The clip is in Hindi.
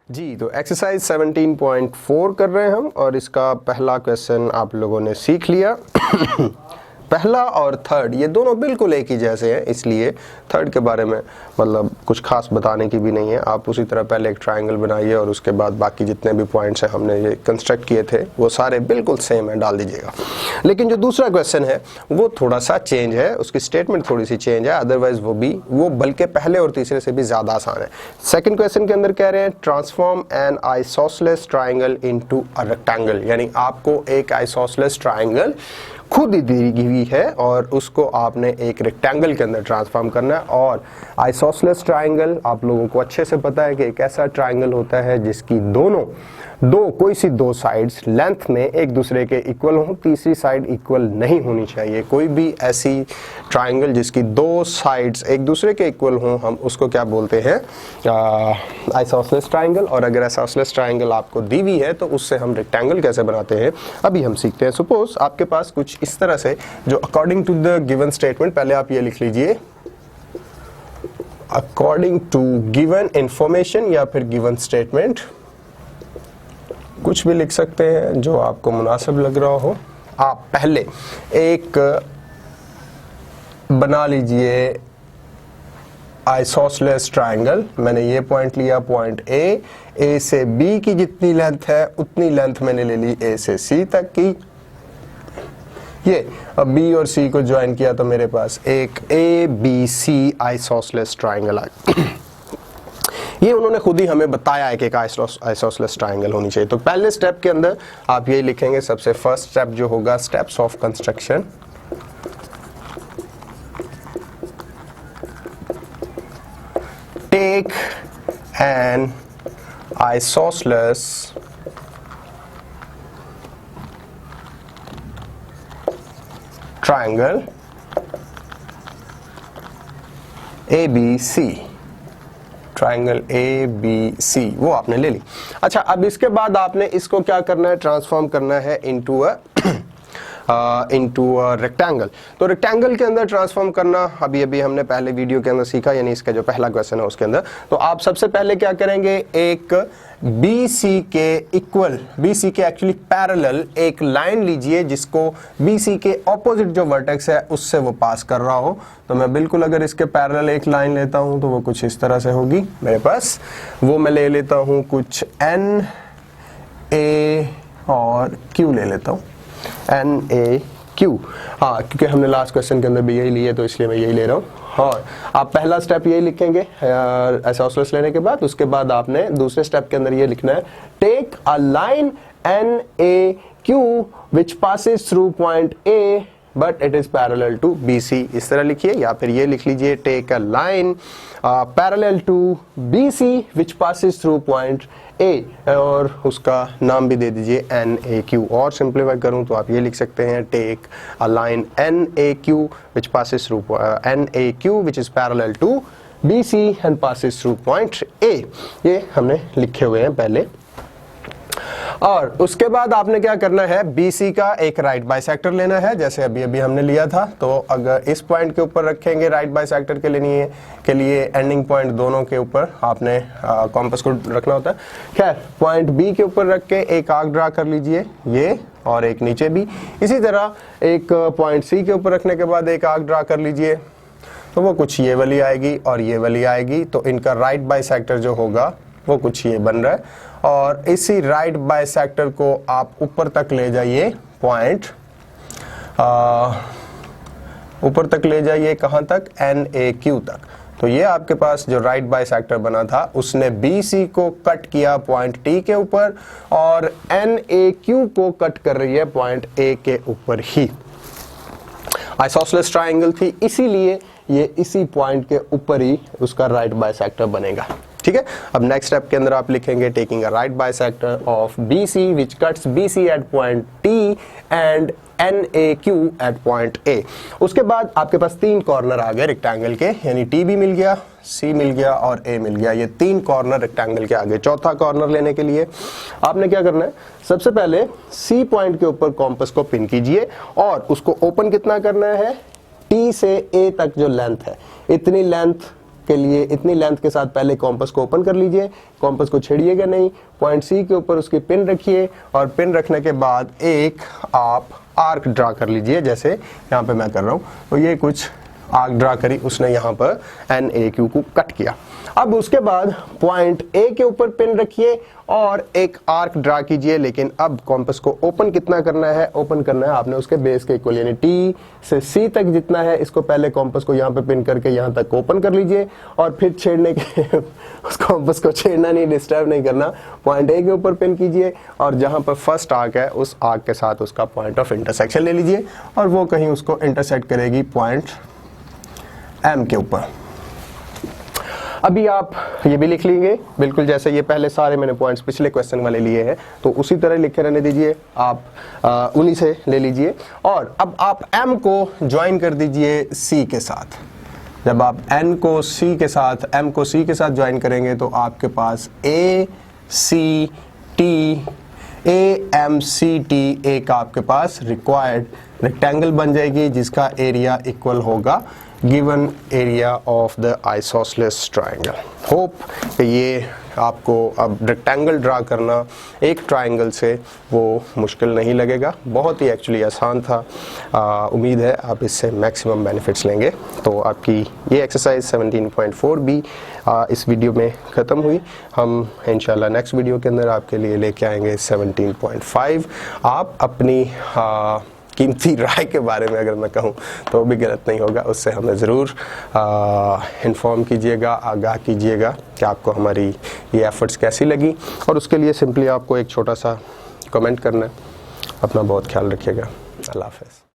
जी, तो एक्सरसाइज 17.4 कर रहे हैं हम और इसका पहला क्वेश्चन आप लोगों ने सीख लिया। पहला और थर्ड ये दोनों बिल्कुल एक ही जैसे हैं, इसलिए थर्ड के बारे में मतलब कुछ खास बताने की भी नहीं है। आप उसी तरह पहले एक ट्रायंगल बनाइए और उसके बाद बाकी जितने भी पॉइंट्स हैं हमने ये कंस्ट्रक्ट किए थे वो सारे बिल्कुल सेम है, डाल दीजिएगा। लेकिन जो दूसरा क्वेश्चन है वो थोड़ा सा चेंज है, उसकी स्टेटमेंट थोड़ी सी चेंज है, अदरवाइज वो बल्कि पहले और तीसरे से भी ज़्यादा आसान है। सेकेंड क्वेश्चन के अंदर कह रहे हैं transform N isosceles triangle into a rectangle, यानी आपको एक आइसोसेलेस ट्राइंगल खुद ही दी हुई है और उसको आपने एक रेक्टेंगल के अंदर ट्रांसफॉर्म करना है। और आइसोसेलेस ट्राइंगल आप लोगों को अच्छे से पता है कि एक ऐसा ट्राइंगल होता है जिसकी कोई सी दो साइड्स लेंथ में एक दूसरे के इक्वल हो, तीसरी साइड इक्वल नहीं होनी चाहिए। कोई भी ऐसी ट्राइंगल जिसकी दो साइड्स एक दूसरे के इक्वल हो, हम उसको क्या बोलते हैं, आइसोसेलेस ट्राइंगल। और अगर आइसोसेलेस ट्राइंगल आपको दी हुई है तो उससे हम रेक्टेंगल कैसे बनाते हैं अभी हम सीखते हैं। सपोज आपके पास कुछ इस तरह से, जो according to the given statement, पहले आप ये लिख लीजिए अकॉर्डिंग टू गिवन इंफॉर्मेशन या फिर गिवन स्टेटमेंट, कुछ भी लिख सकते हैं जो आपको मुनासिब लग रहा हो। आप पहले एक बना लीजिए आइसोसेलेस ट्राइंगल। मैंने ये पॉइंट लिया, पॉइंट ए से बी की जितनी लेंथ है उतनी लेंथ मैंने ले ली ए से सी तक की। ये अब बी और सी को ज्वाइन किया तो मेरे पास एक A B C isosceles triangle आ गया। ये उन्होंने खुद ही हमें बताया है कि एक आइसोसेलेस ट्राइंगल होनी चाहिए। तो पहले स्टेप के अंदर आप यही लिखेंगे, सबसे फर्स्ट स्टेप जो होगा steps of construction. Take an isosceles triangle ABC, triangle ABC वो आपने ले ली। अच्छा, अब इसके बाद आपने इसको क्या करना है, ट्रांसफॉर्म करना है इनटू अ रेक्टेंगल। तो रेक्टेंगल के अंदर ट्रांसफॉर्म करना अभी हमने पहले वीडियो के अंदर सीखा, यानी इसका जो पहला क्वेश्चन है उसके अंदर। तो आप सबसे पहले क्या करेंगे, एक BC के इक्वल, BC के एक्चुअली पैरेलल एक लाइन लीजिए जिसको BC के ऑपोजिट जो वर्टेक्स है उससे वो पास कर रहा हो। तो मैं बिल्कुल अगर इसके पैरेलल एक लाइन लेता हूं तो वो कुछ इस तरह से होगी मेरे पास। वो मैं ले लेता हूं कुछ N A और Q ले लेता हूं, NAQ। हाँ, क्योंकि हमने लास्ट क्वेश्चन के अंदर भी यही लिए तो इसलिए मैं यही ले रहा हूँ। और आप पहला स्टेप यही लिखेंगे आइसोसेलेस लेने के बाद। उसके बाद आपने दूसरे स्टेप के अंदर ये लिखना है, take a line NAQ which passes through point A but it is parallel to BC। इस तरह लिखिए, या फिर ये लिख लीजिए take a line parallel to BC which passes through point A और उसका नाम भी दे दीजिए NAQ। और सिंप्लीफाई करूं तो आप ये लिख सकते हैं take a line NAQ which passes through NAQ which is parallel to BC and passes through point A। ये हमने लिखे हुए हैं पहले। और उसके बाद आपने क्या करना है, BC का एक राइट बाइसेक्टर लेना है जैसे अभी हमने लिया था। तो अगर इस पॉइंट के ऊपर रखेंगे राइट बाइसेक्टर के लिए एंडिंग पॉइंट दोनों के ऊपर आपने कॉम्पस को रखना होता है। खैर, पॉइंट B के ऊपर रख के एक आर्क ड्रा कर लीजिए, ये और एक नीचे भी। इसी तरह एक पॉइंट C के ऊपर रखने के बाद एक आर्क ड्रा कर लीजिए, तो वो कुछ ये वाली आएगी और ये वाली आएगी। तो इनका राइट बाइसेक्टर जो होगा वो कुछ ये बन रहा है। और इसी राइट बाइसेक्टर को आप ऊपर तक ले जाइए, पॉइंट ऊपर तक ले जाइए, कहां तक, NAQ तक। तो ये आपके पास जो राइट बाइसेक्टर बना था उसने BC को कट किया पॉइंट T के ऊपर और NAQ को कट कर रही है पॉइंट A के ऊपर ही। आइसोसेलेस ट्राइंगल थी, इसीलिए ये इसी पॉइंट के ऊपर ही उसका राइट बाइसेक्टर बनेगा। ठीक है, अब नेक्स्ट स्टेप के अंदर आप लिखेंगे taking a right bisector of BC which cuts BC at point T and NAQ at point A। उसके बाद आपके पास तीन कॉर्नर आ गए रेक्टेंगल के, यानी T भी मिल गया, C मिल गया और A मिल गया। ये तीन कॉर्नर रेक्टेंगल के आगे। चौथा कॉर्नर लेने के लिए आपने क्या करना है, सबसे पहले C पॉइंट के ऊपर कॉम्पस को पिन कीजिए और उसको ओपन कितना करना है, T से A तक जो लेंथ है इतनी लेंथ के लिए इतनी लेंथ के साथ पहले कॉम्पस को ओपन कर लीजिए, कॉम्पस को छेड़िएगा नहीं, पॉइंट सी के ऊपर उसकी पिन रखिए और पिन रखने के बाद एक आप आर्क ड्रा कर लीजिए, जैसे यहाँ पे मैं कर रहा हूँ। तो ये कुछ आर्क ड्रा करी उसने यहाँ पर NAQ को कट किया। अब उसके बाद पॉइंट ए के ऊपर पिन रखिए और एक आर्क ड्रा कीजिए, लेकिन अब कॉम्पस को ओपन कितना करना है, ओपन करना है आपने उसके बेस के इक्वल, यानी टी से सी तक जितना है इसको पहले कॉम्पस को यहाँ पे पिन करके यहाँ तक ओपन कर लीजिए और फिर छेड़ने के उस कॉम्पस को छेड़ना नहीं, डिस्टर्ब नहीं करना, पॉइंट ए के ऊपर पिन कीजिए और जहाँ पर फर्स्ट आर्क है उस आर्क के साथ उसका पॉइंट ऑफ इंटरसेक्शन ले लीजिए और वो कहीं उसको इंटरसेक्ट करेगी पॉइंट एम के ऊपर। अभी आप ये भी लिख लेंगे बिल्कुल जैसे ये पहले सारे मैंने पॉइंट्स पिछले क्वेश्चन वाले लिए हैं, तो उसी तरह लिखे रहने दीजिए, आप उन्हीं से ले लीजिए। और अब आप M को ज्वाइन कर दीजिए C के साथ। जब आप N को C के साथ, M को C के साथ ज्वाइन करेंगे तो आपके पास AMCT एक आपके पास रिक्वायर्ड रेक्टेंगल बन जाएगी जिसका एरिया इक्वल होगा given area of the isosceles triangle. Hope कि ये आपको अब रेक्टेंगल ड्रा करना एक ट्रायंगल से वो मुश्किल नहीं लगेगा, बहुत ही एक्चुअली आसान था। उम्मीद है आप इससे मैक्सिमम बेनिफिट्स लेंगे। तो आपकी ये एक्सरसाइज 17.4 भी इस वीडियो में ख़त्म हुई। हम इंशाल्लाह नेक्स्ट वीडियो के अंदर आपके लिए लेके आएंगे 17.5। आप अपनी कीमती राय के बारे में अगर मैं कहूँ तो भी गलत नहीं होगा, उससे हमें ज़रूर इन्फॉर्म कीजिएगा, आगाह कीजिएगा कि आपको हमारी ये एफ़र्ट्स कैसी लगी। और उसके लिए सिंपली आपको एक छोटा सा कमेंट करना है। अपना बहुत ख्याल रखिएगा। अल्लाह हाफ़िज़।